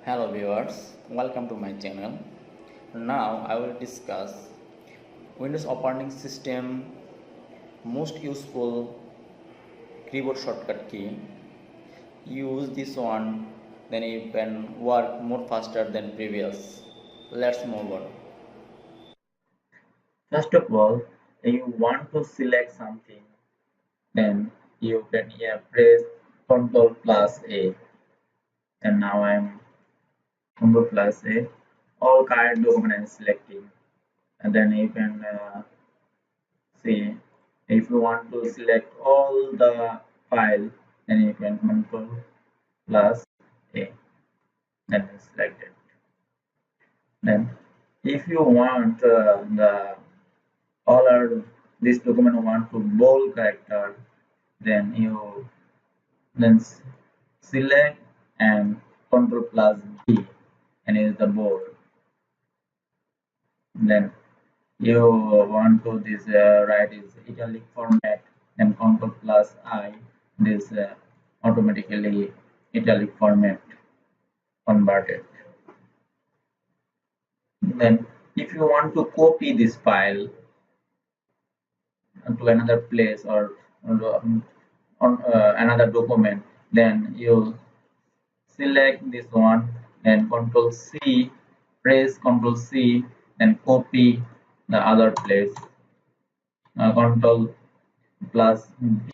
Hello viewers, welcome to my channel. Now I will discuss Windows operating system most useful keyboard shortcut key. Use this one, then you can work more faster than previous. Let's move on. First of all, you want to select something, then you can press Ctrl plus A. And now I'm Ctrl plus A. All current document I'm selecting, and then you can see if you want to select all the file, then you can Ctrl plus A. Then select it. Then, if you want the all are this document want to bold character, then you then select and Ctrl plus B and is the board. Then you want to this write is italic format, then Ctrl plus I, this automatically italic format converted. Then if you want to copy this file to another place or on another document, then you select this one and Control C, press Control C and copy the other place. Control plus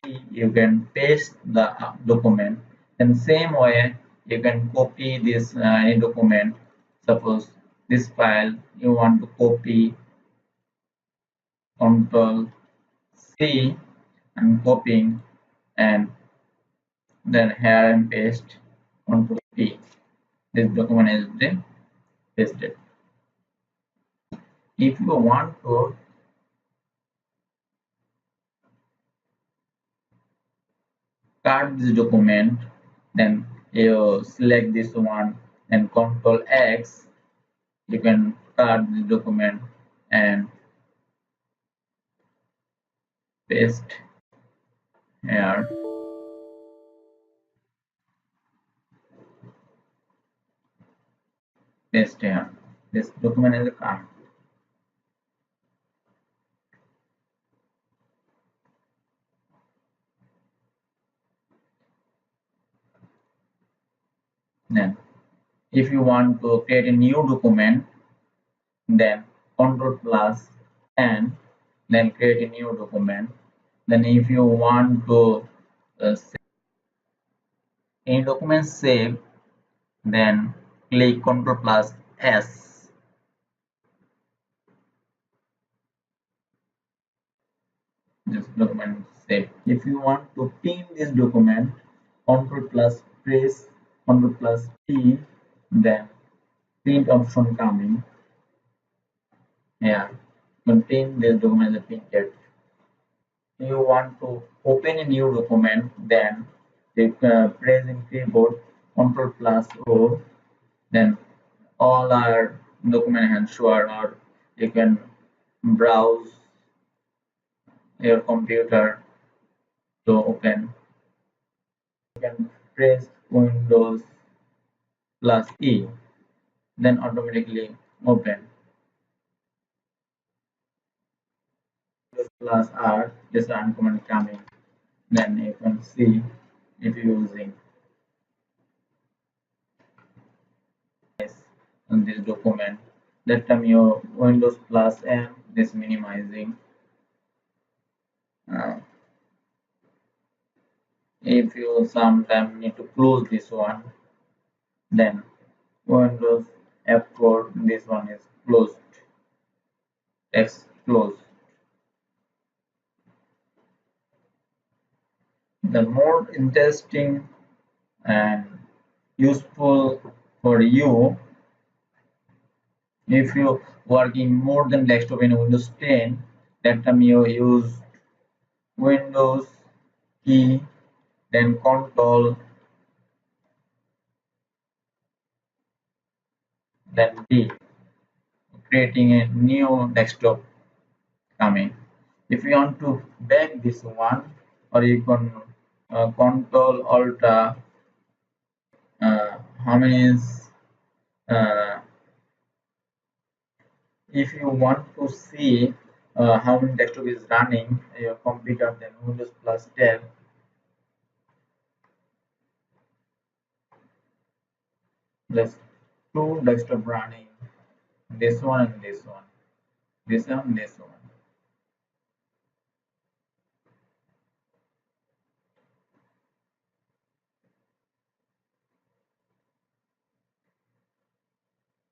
B, you can paste the document. And same way, you can copy this any document. Suppose this file you want to copy, Control C and copying, and then here and paste Control P. This document is then pasted. If you want to cut this document, then you select this one and Control X. You can cut the document and paste here. Paste here. This document is cut. Then, if you want to create a new document, then Control plus and then create a new document. Then, if you want to save any document save, then click Ctrl plus S. This document save. If you want to pin this document, Ctrl plus press Ctrl plus P, then print option coming. Yeah, contain this document is printed. You want to open a new document, then you press in keyboard Ctrl plus O, then all our document and show, or you can browse your computer to open. You can press Windows plus E, then automatically open. Windows plus R, just run command coming, then you can see if you're using this in this document. That time your Windows plus M, this minimizing. If you sometime need to close this one, then Windows F4, this one is closed. X close. The more interesting and useful for you if you working more than desktop in Windows 10, that time you use Windows key, then Control, then D, creating a new desktop coming. If you want to back this one, or you can Control Alt how many is uh, if you want to see how many desktop is running your computer, then Windows plus tab. There's two desktop running, this one and this one, this one and this one.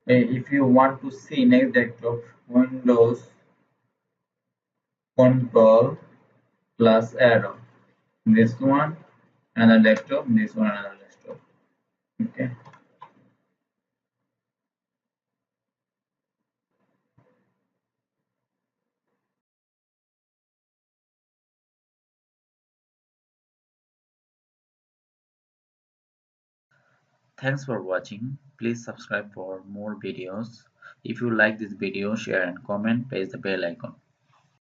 If you want to see next desktop, Windows Control plus arrow. This one another desktop, this one another desktop. Okay. Thanks for watching. Please subscribe for more videos. If you like this video, share and comment. Press the bell icon.